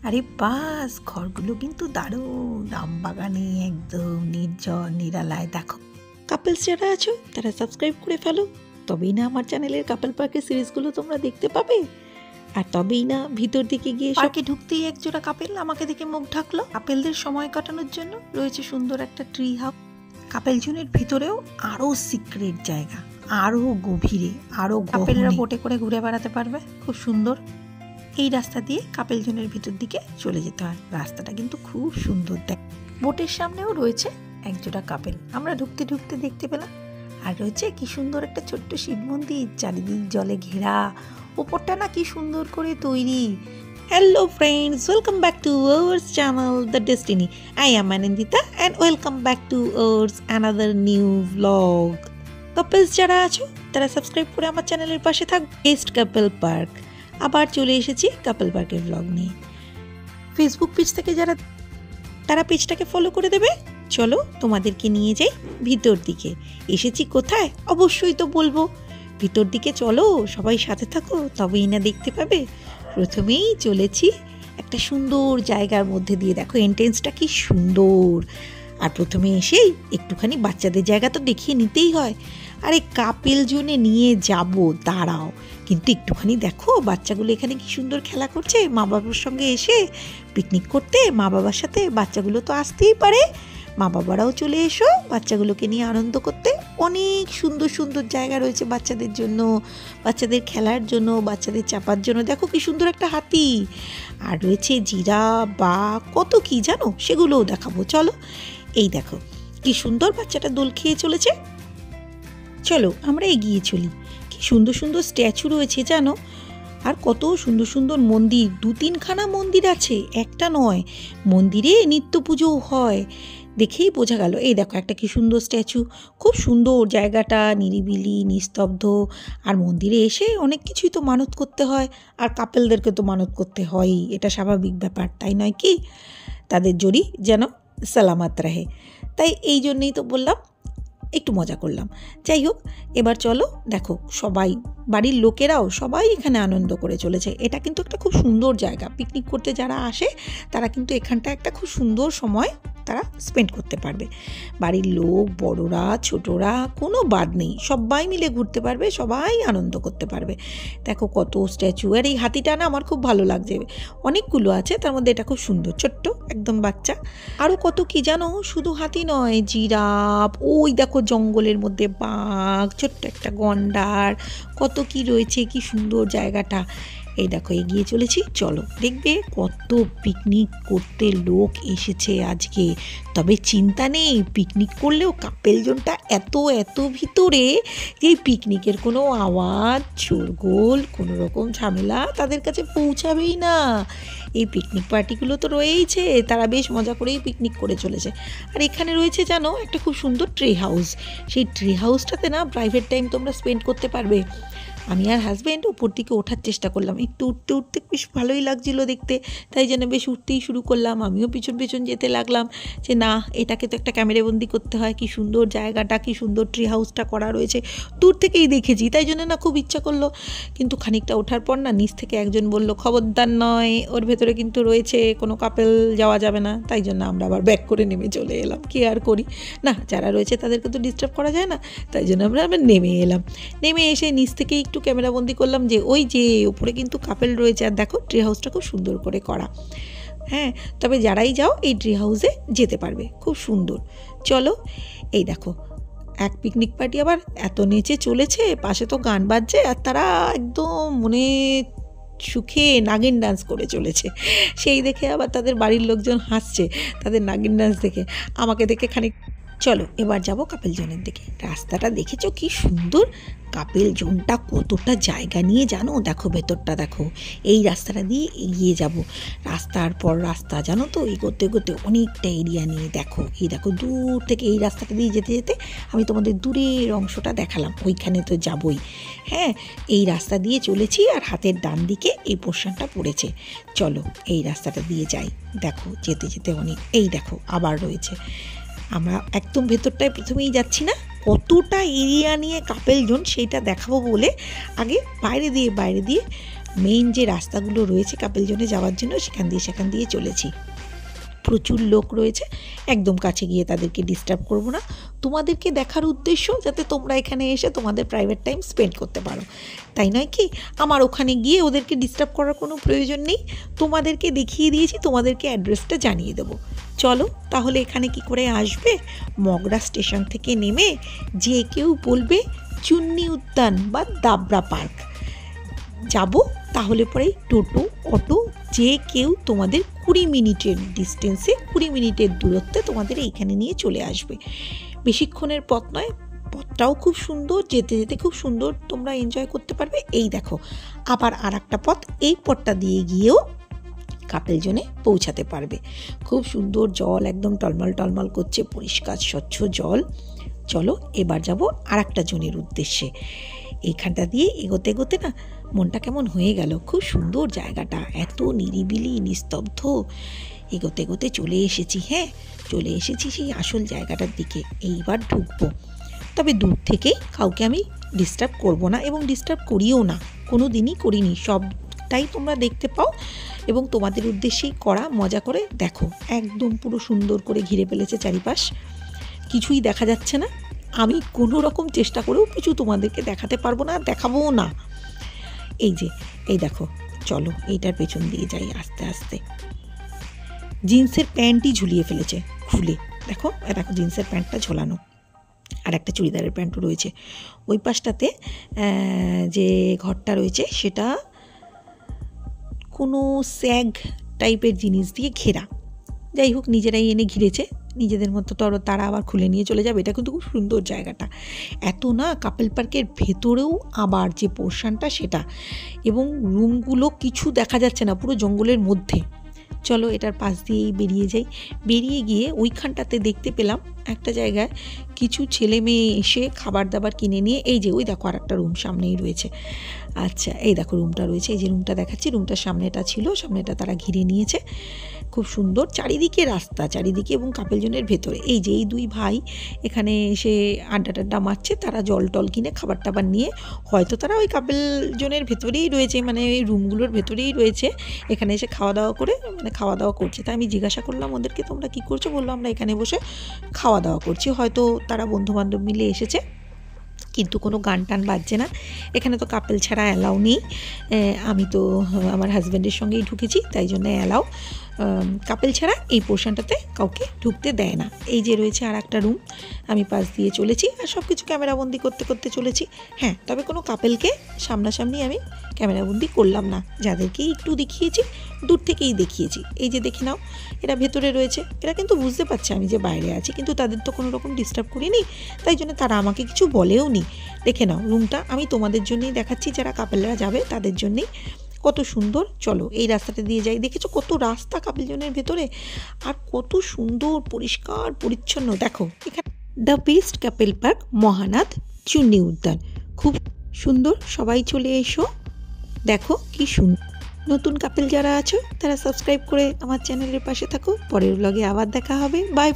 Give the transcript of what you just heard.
আরে বাস, ঘরগুলো কিন্তু দারুণ, আমবাগানে একদম নির্জন নিরালায়। দেখো, কাপলস যারা আছো তারা সাবস্ক্রাইব করে ফেলো, তবেই না আমার চ্যানেলের কাপল পার্কের সিরিজগুলো তোমরা দেখতে পাবে। আর তবেই না ভিতর দিকে গিয়ে পার্কে ঢুকতেই একজোড়া কাপেল আমাকে দেখে মুখ ঢাকলো। কাপেলদের সময় কাটানোর জন্য রয়েছে সুন্দর একটা ট্রি হাউস। কাপেল জোনের ভিতরেও আরো সিক্রেট জায়গা, আরো গভীরে, আরো কাপেলরা বোটে করে ঘুরে বেড়াতে পারবে, খুব সুন্দর। এই রাস্তা দিয়ে কাপেল জোনের ভিতর দিকে চলে যেতে হয়। রাস্তাটা কিন্তু খুব সুন্দর। দেখ, বোটের সামনেও রয়েছে একজোড়া কাপেল, আমরা ঢুকতে ঢুকতে দেখতে পেলাম। আর রয়েছে কি সুন্দর একটা ছোট্ট শিব মন্দির, চারিদিক জলে ঘেরা, ওপরটা না কি সুন্দর করে তৈরি। Hello friends, welcome back to our channel The Destiny. I am Anandita and welcome back to our another new vlog. Couples যারা আছো তারা সাবস্ক্রাইব করে আমার চ্যানেলের পাশে থাক। বেস্ট কাপল পার্ক, আবার চলে এসেছি কাপল পার্কের ব্লগ নিয়ে। ফেসবুক পেজ থেকে যারা তারা পেজটাকে ফলো করে দেবে। চলো তোমাদেরকে নিয়ে যাই ভিতর দিকে। এসেছি কোথায় অবশ্যই তো বলবো, ভিতর দিকে চলো, সবাই সাথে থাকো, তবেই না দেখতে পাবে। প্রথমেই চলেছি একটা সুন্দর জায়গার মধ্যে দিয়ে। দেখো এন্ট্রেন্সটা কি সুন্দর। আর প্রথমে এসেই একটুখানি বাচ্চাদের জায়গা তো দেখিয়ে নিতেই হয়। আরে কাপেল জোনে নিয়ে যাব, দাঁড়াও, কিন্তু একটুখানি দেখো বাচ্চাগুলো এখানে কি সুন্দর খেলা করছে। মা বাবার সঙ্গে এসে পিকনিক করতে মা বাবার সাথে বাচ্চাগুলো তো আসতেই পারে, মা বাবারাও চলে এসো বাচ্চাগুলোকে নিয়ে আনন্দ করতে। অনেক সুন্দর সুন্দর জায়গা রয়েছে বাচ্চাদের জন্য, বাচ্চাদের খেলার জন্য, বাচ্চাদের চাপার জন্য। দেখো কি সুন্দর একটা হাতি, আর রয়েছে জিরাফ, বাঘ, কত কি জানো, সেগুলোও দেখাবো। চলো, এই দেখো কি সুন্দর বাচ্চাটা দোল খেয়ে চলেছে। চলো আমরা এগিয়ে চলি। কি সুন্দর সুন্দর স্ট্যাচু রয়েছে জানো, আর কত সুন্দর সুন্দর মন্দির, 2-3খানা মন্দির আছে, একটা নয়। মন্দিরে নিত্য পুজোও হয়, দেখেই বোঝা গেল। এই দেখো একটা কি সুন্দর স্ট্যাচু, খুব সুন্দর জায়গাটা, নিরিবিলি, নিস্তব্ধ। আর মন্দিরে এসে অনেক কিছুই তো মানত করতে হয়, আর কাপেলদেরকে তো মানত করতে হয়ই, এটা স্বাভাবিক ব্যাপার, তাই নয় কি? তাদের জড়ি যেন সালামাত রাহে, তাই এই জন্যেই তো বললাম, একটু মজা করলাম। যাই হোক, এবার চলো, দেখো সবাই, বাড়ির লোকেরাও সবাই এখানে আনন্দ করে চলেছে। এটা কিন্তু একটা খুব সুন্দর জায়গা, পিকনিক করতে যারা আসে তারা কিন্তু এখানটা একটা খুব সুন্দর সময় তারা স্পেন্ড করতে পারবে। বাড়ির লোক, বড়রা, ছোটরা, কোনো বাদ নেই, সবাই মিলে ঘুরতে পারবে, সবাই আনন্দ করতে পারবে। দেখো কত স্ট্যাচু। আর এই হাতিটা না আমার খুব ভালো লাগছে, অনেকগুলো আছে, তার মধ্যে এটা খুব সুন্দর, ছোট্ট একদম বাচ্চা। আরও কত কি জানো, শুধু হাতি নয়, জিরাফ, ওই দেখো জঙ্গলের মধ্যে বাঘ, ছোট্ট একটা গন্ডার, কত কি রয়েছে, কি সুন্দর জায়গাটা। এই দেখো এগিয়ে চলেছি, চলো দেখবে কত পিকনিক করতে লোক এসেছে আজকে। তবে চিন্তা নেই, পিকনিক করলেও কাপেল জোনটা এত এত ভিতরে যে পিকনিকের কোনো আওয়াজ, শোরগোল, কোনো রকম ঝামেলা তাদের কাছে পৌঁছাবেই না। এই পিকনিক পার্টিগুলো তো রয়েইছে, তারা বেশ মজা করেই পিকনিক করে চলেছে। আর এখানে রয়েছে জানো একটা খুব সুন্দর ট্রি হাউস। সেই ট্রি হাউসটাতে না প্রাইভেট টাইম তোমরা স্পেন্ড করতে পারবে। আমি আর হাজব্যান্ড উপর দিকে ওঠার চেষ্টা করলাম, একটু উঠতে উঠতে বেশ ভালোই লাগছিলো দেখতে, তাই জন্য বেশ উঠতেই শুরু করলাম। আমিও পিছন পিছন যেতে লাগলাম, যে না, এটাকে তো একটা ক্যামেরাবন্দি করতে হয়। কি সুন্দর জায়গাটা, কি সুন্দর ট্রি হাউসটা করা রয়েছে, দূর থেকেই দেখেছি, তাই জন্য না খুব ইচ্ছা করলো। কিন্তু খানিকটা ওঠার পর না নিচ থেকে একজন বলল, খবরদার নয়, ওর ভেতরে কিন্তু রয়েছে, কোনো কাপেল যাওয়া যাবে না। তাই জন্য আমরা আবার ব্যাক করে নেমে চলে এলাম। কি আর করি, না যারা রয়েছে তাদেরকে তো ডিস্টার্ব করা যায় না, তাই জন্য আমরা আবার নেমে এলাম। নেমে এসে নিচ থেকেই একটু ক্যামেরাবন্দি করলাম, যে ওই যে উপরে কিন্তু কাপেল রয়েছে। আর দেখো ট্রি হাউসটা খুব সুন্দর করে করা। হ্যাঁ, তবে যারাই যাও এই ট্রি হাউসে যেতে পারবে, খুব সুন্দর। চলো, এই দেখো এক পিকনিক পার্টি আবার এত নেচে চলেছে, পাশে তো গান বাজছে, আর তারা একদম মনে সুখে নাগিন ডান্স করে চলেছে। সেই দেখে আবার তাদের বাড়ির লোকজন হাসছে তাদের নাগিন ডান্স দেখে, আমাকে দেখে খানিক। চলো এবার যাবো কাপেল জোনের দিকে। রাস্তাটা দেখেছো কি সুন্দর, কাপেল জোনটা কতটা জায়গা নিয়ে জানো, দেখো ভেতরটা দেখো। এই রাস্তাটা দিয়ে এগিয়ে যাব, রাস্তার পর রাস্তা, জানো তো, এগোতে এগোতে অনেকটা এরিয়া নিয়ে। দেখো এই দেখো দূর থেকে এই রাস্তাটা দিয়ে যেতে যেতে আমি তোমাদের দূরের অংশটা দেখালাম, ওইখানে তো যাবই। হ্যাঁ, এই রাস্তা দিয়ে চলেছি, আর হাতের ডান দিকে এই পোর্শনটা পড়েছে। চলো এই রাস্তাটা দিয়ে যাই। দেখো যেতে যেতে অনেক, এই দেখো আবার রয়েছে। আমরা একদম ভেতরটায় প্রথমেই যাচ্ছি না, কতটা এরিয়া নিয়ে কাপেল জোন সেইটা দেখাবো বলে আগে বাইরে দিয়ে মেইন যে রাস্তাগুলো রয়েছে কাপেল জোনে যাওয়ার জন্য সেখান দিয়ে চলেছি। প্রচুর লোক রয়েছে, একদম কাছে গিয়ে তাদেরকে ডিস্টার্ব করব না। তোমাদেরকে দেখার উদ্দেশ্য যাতে তোমরা এখানে এসে তোমাদের প্রাইভেট টাইম স্পেন্ড করতে পারো, তাই নয় কি? আমার ওখানে গিয়ে ওদেরকে ডিস্টার্ব করার কোনো প্রয়োজন নেই। তোমাদেরকে দেখিয়ে দিয়েছি, তোমাদেরকে অ্যাড্রেসটা জানিয়ে দেবো। চলো তাহলে এখানে কি করে আসবে? মগরা স্টেশন থেকে নেমে যে কেউ বলবে চুন্নি উদ্যান বা দাবরা পার্ক যাব, তাহলে পরেই টোটো অটো যে কেউ তোমাদের 20 মিনিটের ডিস্টেন্সে, 20 মিনিটের দূরত্বে তোমাদের এইখানে নিয়ে চলে আসবে। বেশিক্ষণের পথ নয়, পথটাও খুব সুন্দর, যেতে যেতে খুব সুন্দর তোমরা এনজয় করতে পারবে। এই দেখো আবার আর একটা পথ, এই পথটা দিয়ে গিয়েও কাপেল জোনে পৌঁছাতে পারবে। খুব সুন্দর জল, একদম টলমল টলমল করছে, পরিষ্কার স্বচ্ছ জল। চলো এবার যাব আর একটা জোনের উদ্দেশ্যে। এইখানটা দিয়ে এগোতে এগোতে না মনটা কেমন হয়ে গেল। খুব সুন্দর জায়গাটা, এত নিরিবিলি নিস্তব্ধ। এগোতে এগোতে চলে এসেছি, চলে এসেছি সেই আসল জায়গাটার দিকে। এইবার ঢুকবো, তবে দূর থেকেই কাউকে আমি ডিস্টার্ব করব না এবং ডিস্টার্ব করিও না, কোনো দিনই করিনি। সবটাই তোমরা দেখতে পাও এবং তোমাদের উদ্দেশ্যেই করা। মজা করে দেখো, একদম পুরো সুন্দর করে ঘিরে ফেলেছে চারিপাশ, কিছুই দেখা যাচ্ছে না। আমি কোনো রকম চেষ্টা করেও কিছু তোমাদেরকে দেখাতে পারবো না, দেখাবোও না। এই দেখো, চলো এইটার পেছন দিয়ে যাই আস্তে আস্তে। জিন্সের প্যান্টই ঝুলিয়ে ফেলেছে খুলে, দেখো দেখো জিন্সের প্যান্টটা ঝোলানো, আর একটা চুড়িদারের প্যান্টও রয়েছে। ওই পাশটাতে যে ঘরটা রয়েছে সেটা কোনো স্যাগ টাইপের জিনিস দিয়ে ঘেরা। যাই হোক, নিজেরাই এনে ঘিরেছে, নিজেদের মতো তো তারা আবার খুলে নিয়ে চলে যাবে। এটা কিন্তু খুব সুন্দর জায়গাটা, এত না কাপেল পার্কের ভেতরেও আবার যে পোর্শনটা সেটা, এবং রুমগুলো কিছু দেখা যাচ্ছে না, পুরো জঙ্গলের মধ্যে। চলো এটার পাশ দিয়েই বেরিয়ে যাই। বেরিয়ে গিয়ে ওইখানটাতে দেখতে পেলাম একটা জায়গায় কিছু ছেলে মেয়ে এসে খাবার দাবার কিনে নিয়ে, এই যে ওই দেখো আর একটা রুম সামনেই রয়েছে। আচ্ছা এই দেখো রুমটা রয়েছে, এই যে রুমটা দেখাচ্ছি, রুমটার সামনেটা ছিল, সামনেটা তারা ঘিরে নিয়েছে। খুব সুন্দর চারিদিকে রাস্তা, চারিদিকে, এবং কাপেল জোনের ভেতরে এই যে এই দুই ভাই এখানে এসে আড্ডা টাড্ডা মারছে। তারা জল টল কিনে খাবার টাবার নিয়ে হয়তো তারা ওই কাপেল জোনের ভেতরেই রয়েছে, মানে ওই রুমগুলোর ভেতরেই রয়েছে, এখানে এসে খাওয়া দাওয়া করে খাওয়া দাওয়া করছে। তাই আমি জিজ্ঞাসা করলাম ওদেরকে, তোমরা কী করছো? বললো আমরা এখানে বসে খাওয়া দাওয়া করছি। হয়তো তারা বন্ধুবান্ধব মিলে এসেছে, কিন্তু কোনো গান টান বাজছে না। এখানে তো কাপেল ছাড়া অ্যালাউ নেই, আমি তো আমার হাজব্যান্ডের সঙ্গেই ঢুকেছি, তাই জন্য অ্যালাউ। কাপেল ছাড়া এই পোর্শনটাতে কাউকে ঢুকতে দেয় না। এই যে রয়েছে আর একটা রুম, আমি পাশ দিয়ে চলেছি আর সব কিছু ক্যামেরাবন্দি করতে করতে চলেছি। তবে কোনো কাপেলকে সামনাসামনি আমি ক্যামেরাবন্দি করলাম না, যাদেরকেই একটু দেখিয়েছি দূর থেকেই দেখিয়েছি। এই যে দেখে নাও, এরা ভেতরে রয়েছে, এরা কিন্তু বুঝতে পারছে আমি যে বাইরে আছি, কিন্তু তাদের তো কোনো রকম ডিস্টার্ব করিনি, তাই জন্য তারা আমাকে কিছু বলেও নি। দেখে নাও রুমটা আমি তোমাদের জন্যই দেখাচ্ছি, যারা কাপেলরা যাবে তাদের জন্যেই। কত সুন্দর। চলো এই রাস্তাটা দিয়ে যাই। দেখেছো কত রাস্তা কাপেল জোনের ভেতরে, আর কত সুন্দর পরিষ্কার পরিচ্ছন্ন। দেখো এখানে the best couple park Mahanath চুন্নি উদ্যান, খুব সুন্দর। সবাই চলে এসো, দেখো কি সুন্দর। নতুন কাপেল যারা আছো তারা সাবস্ক্রাইব করে আমার চ্যানেলের পাশে থাকো। পরের ব্লগে আবার দেখা হবে। বাই।